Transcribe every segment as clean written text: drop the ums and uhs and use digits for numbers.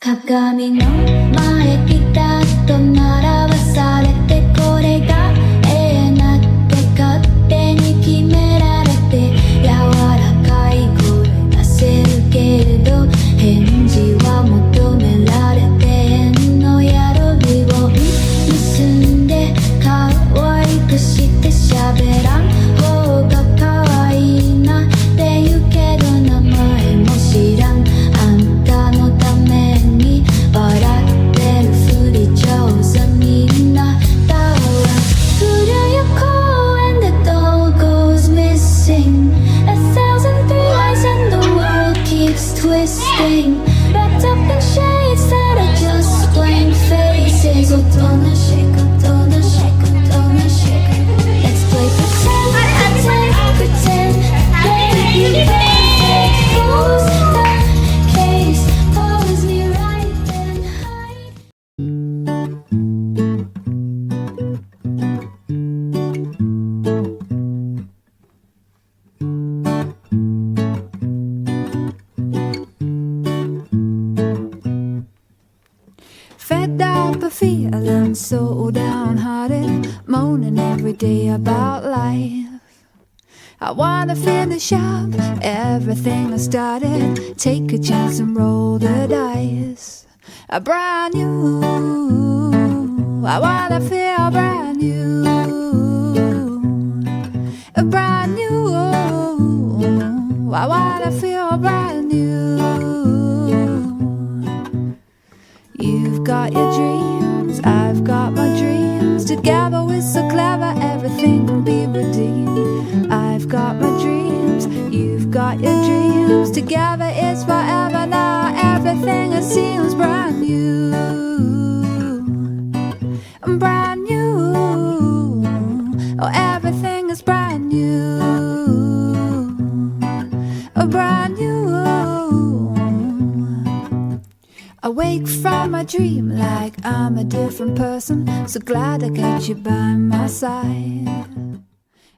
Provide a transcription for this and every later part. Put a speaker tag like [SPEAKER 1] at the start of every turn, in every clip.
[SPEAKER 1] 鏡の前ピタッと並ばされてこれがなって勝手に決められて柔らかい声出せるけれど返事は求められて変のやろりを結んで可愛くして喋らん方が可愛いなって言うけど名前も知らんあんたのために笑ってるふり上手みんなだわ古い公園で doll goes missing A thousand three lights and the world keeps twisting Wrapped up in shades that are just blank faces Oh don't shake, oh don't shake, oh don't shake Let's play pretend, pretend, pretend Baby, perfect Who's the case? Pose me right then hide
[SPEAKER 2] Fed up of feeling so downhearted, moaning every day about life. I wanna finish up everything I started, take a chance and roll the dice. A brand new, I wanna feel brand new. A brand new, I wanna feel brand new. You've got your dreams, I've got my dreams. Together we're so clever, everything will be redeemed. I've got my dreams, you've got your dreams. Together it's forever now, everything it seems brand new. Brand new, oh everything is brand new. Brand new. Awake from my dream like I'm a different person. So glad I got you by my side.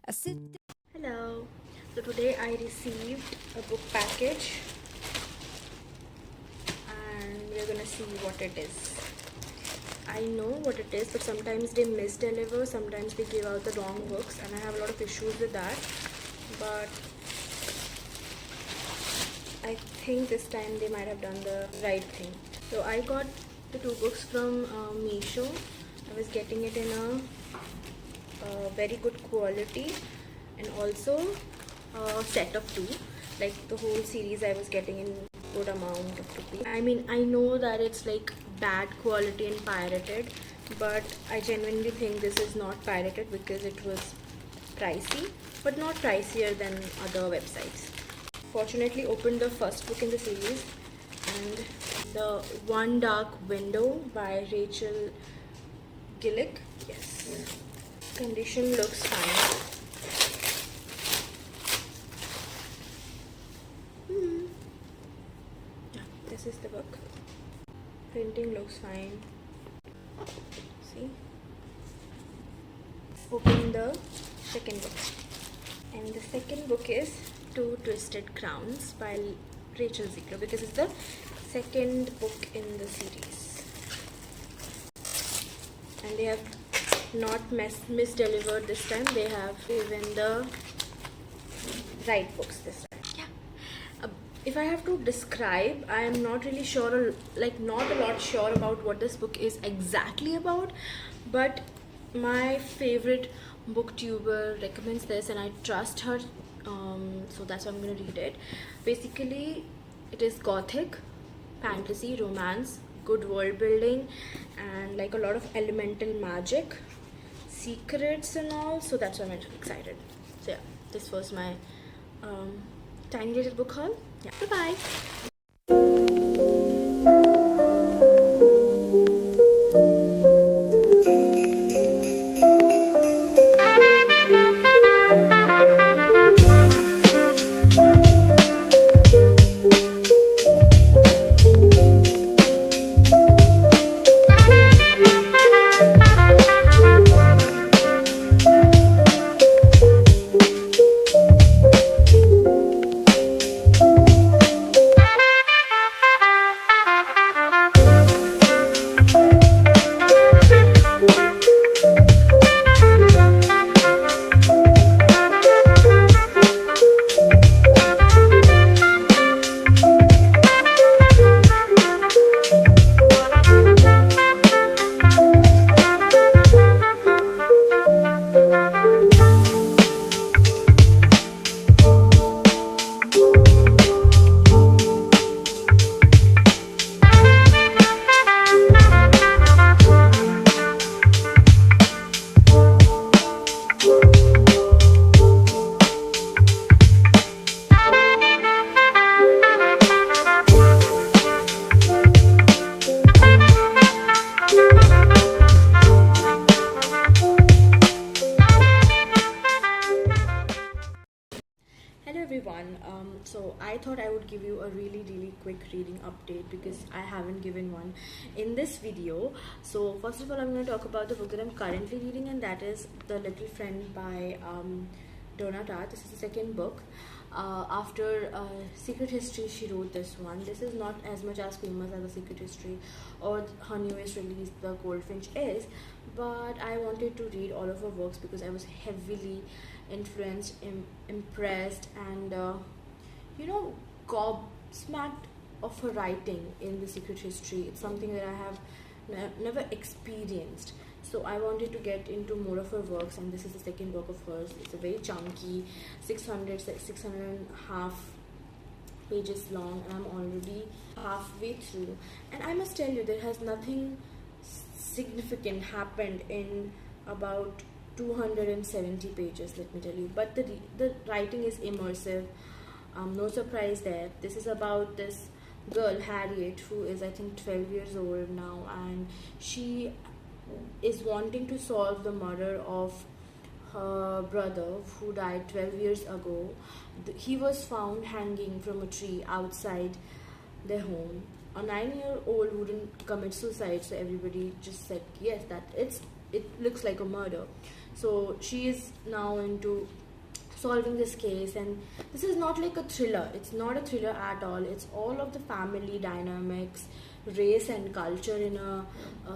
[SPEAKER 2] I sit
[SPEAKER 3] Hello. So today I received a book package and we're gonna see what it is. I know what it is, but sometimes they misdeliver, sometimes they give out the wrong books and I have a lot of issues with that. But I think this time they might have done the right thing. So I got the two books from Meesho. I was getting it in a very good quality and also a set of two. Like the whole series I was getting in good amount of rupees. I mean, I know that it's like bad quality and pirated, but I genuinely think this is not pirated because it was pricey, but not pricier than other websites. Fortunately opened the first book in the series and the One Dark Window by Rachel Gillick. Yes, condition looks fine. Yeah, this is the book. Printing looks fine. See, open the second book, and the second book is Two Twisted Crowns by Rachel Ziegler because it's the second book in the series and they have not misdelivered this time. They have given the right books this time. Yeah. If I have to describe, I am not really sure, like not a lot sure about what this book is exactly about, but my favorite booktuber recommends this and I trust her, so that's why I'm going to read it. Basically it is gothic, fantasy, romance, good world building and like a lot of elemental magic, secrets and all, so that's why I'm excited. So yeah, this was my tiny little book haul. Yeah, bye bye. I thought I would give you a really quick reading update because I haven't given one in this video. So first of all, I'm going to talk about the book that I'm currently reading, and that is The Little Friend by Donna Tartt. This is the second book. After Secret History, she wrote this one. This is not as much as famous as The Secret History or her newest release, The Goldfinch, is, but I wanted to read all of her works because I was heavily influenced, impressed, and gobsmacked of her writing in The Secret History. It's something that I have never experienced. So I wanted to get into more of her works, and this is the second book of hers. It's a very chunky, 600 and a half pages long, and I'm already halfway through. And I must tell you, there has nothing significant happened in about 270 pages, let me tell you. But the writing is immersive. No surprise there. This is about this girl, Harriet, who is I think 12 years old now, and she is wanting to solve the murder of her brother who died 12 years ago. He was found hanging from a tree outside their home. A 9-year-old wouldn't commit suicide, so everybody just said yes, that it looks like a murder. So she is now into solving this case, and this is not like a thriller. It's not a thriller at all. It's all of the family dynamics, race and culture in a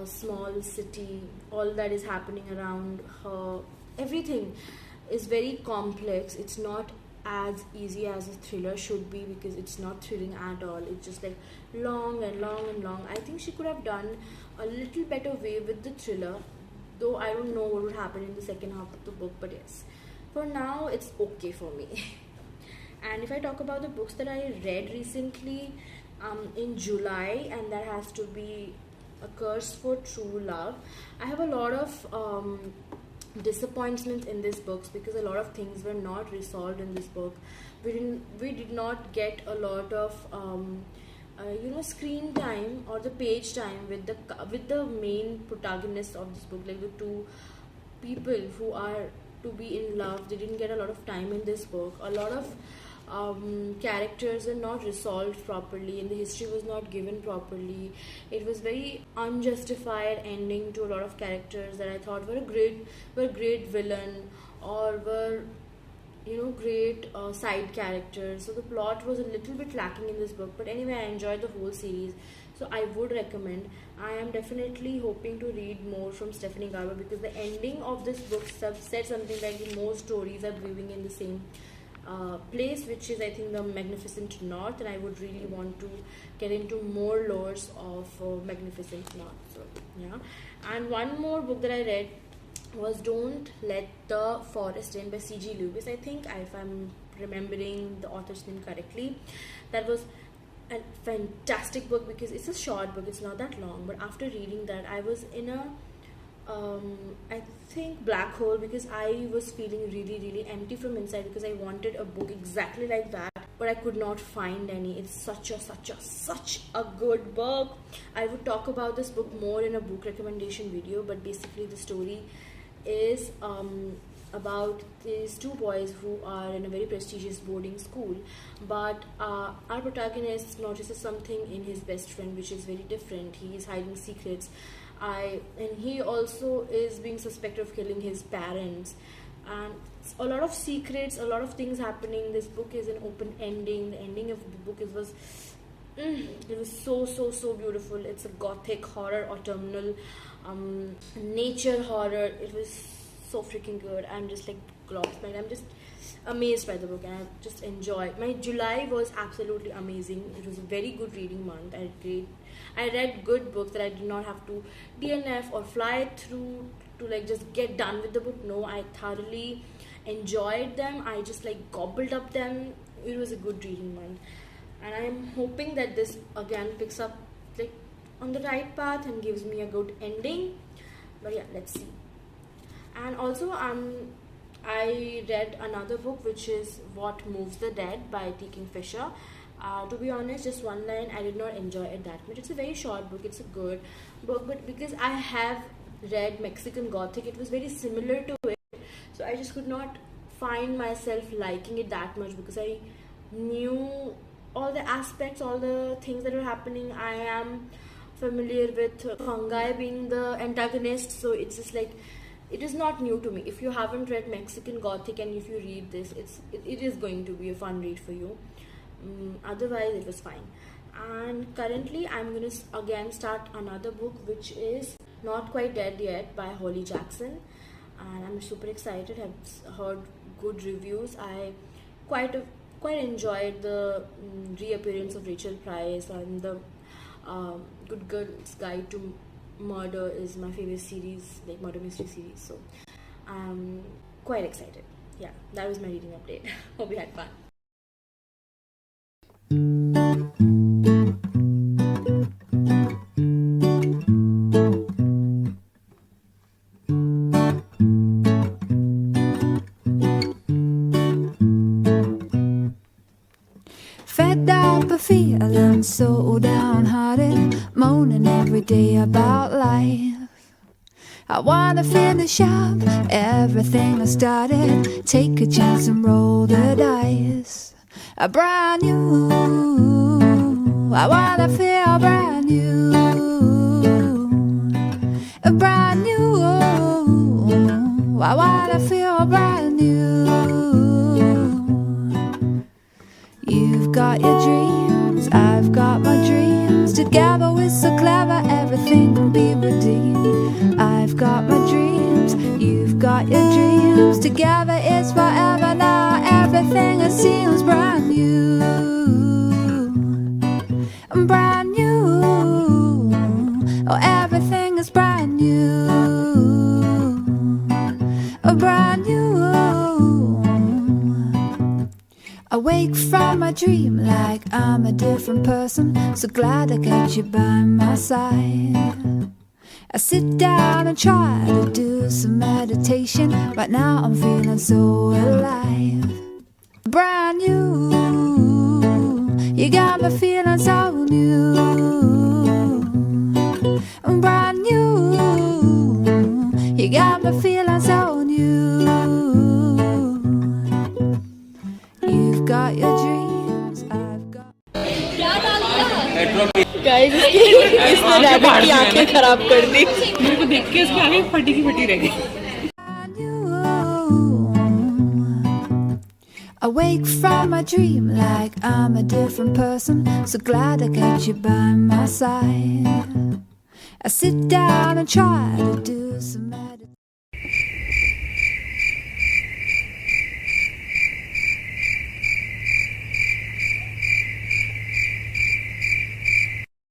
[SPEAKER 3] small city, all that is happening around her. Everything is very complex. It's not as easy as a thriller should be because it's not thrilling at all. It's just like long and long and long. I think she could have done a little better way with the thriller, though I don't know what would happen in the second half of the book, but yes, for now it's okay for me. And if I talk about the books that I read recently, in July, and that has to be A Curse for True Love. I have a lot of disappointments in this book because a lot of things were not resolved in this book. We did not get a lot of screen time or the page time with the main protagonists of this book, like the two people who are to be in love. They didn't get a lot of time in this book. A lot of characters are not resolved properly, and the history was not given properly. It was very unjustified ending to a lot of characters that I thought were great villain or were great side characters. So the plot was a little bit lacking in this book, but anyway, I enjoyed the whole series, so I would recommend. I am definitely hoping to read more from Stephanie Garber because the ending of this book said something like more stories are brewing in the same place, which is I think the Magnificent North, and I would really want to get into more lores of Magnificent North. So yeah. And one more book that I read was Don't Let the Forest In by C.G. Lewis. I think, if I'm remembering the author's name correctly. That was a fantastic book because it's a short book, it's not that long, but after reading that I was in a I think black hole because I was feeling really empty from inside because I wanted a book exactly like that, but I could not find any. It's such a good book. I would talk about this book more in a book recommendation video, but basically the story is about these two boys who are in a very prestigious boarding school, but our protagonist notices something in his best friend which is very different. He is hiding secrets, and he also is being suspected of killing his parents, and a lot of secrets, a lot of things happening. This book is an open ending. The ending of the book it was so beautiful. It's a gothic horror, autumnal nature horror. It was so freaking good. I'm just like gobsmacked. I'm just amazed by the book, and I just enjoyed. My July was absolutely amazing. It was a very good reading month. I read good books that I did not have to DNF or fly through to like just get done with the book. No, I thoroughly enjoyed them. I just like gobbled up them. It was a good reading month, and I am hoping that this again picks up like on the right path and gives me a good ending. But yeah, let's see. And also I read another book which is What Moves the Dead by T. Kingfisher. To be honest, just one line, I did not enjoy it that much. It's a very short book, it's a good book, but because I have read Mexican Gothic, it was very similar to it, so I just could not find myself liking it that much because I knew all the aspects, all the things that were happening. I am familiar with fungi being the antagonist, so it's just like it is not new to me. If you haven't read Mexican Gothic and if you read this, it is going to be a fun read for you. Otherwise, it was fine. And currently, I'm gonna again start another book, which is Not Quite Dead Yet by Holly Jackson, and I'm super excited. I've heard good reviews. I quite enjoyed the reappearance of Rachel Price, and the Good Girl's Guide to Murder is my favorite series, like murder mystery series. So I'm quite excited. Yeah, that was my reading update. Hope you had fun.
[SPEAKER 2] Fed up of feeling so downhearted, moaning every day about life. I wanna finish up everything I started, take a chance and roll the dice. A brand new, I wanna feel brand new. A brand new, I wanna feel brand new. You've got your dreams, I've got my dreams. Together we're so clever, everything will be redeemed. I've got my dreams, you've got your dreams. Together it's forever now, everything it seems brand new. Brand new, oh everything is brand new. Oh brand new. Awake from my dream like I'm a different person. So glad I got you by my side. I sit down and try to do some meditation. Right now I'm feeling so alive. Brand new, you got me feeling so new. Brand new, you got me feeling so new. You've got your dreams, I've got.
[SPEAKER 3] Guys, इसने rabbit की आंखें खराब कर दी.
[SPEAKER 4] मेरे को देख के इसकी आंखें फटी की फटी रह गई.
[SPEAKER 2] Awake from my dream like I'm a different person. So glad I got you by my side. I sit down and try to do some meditation.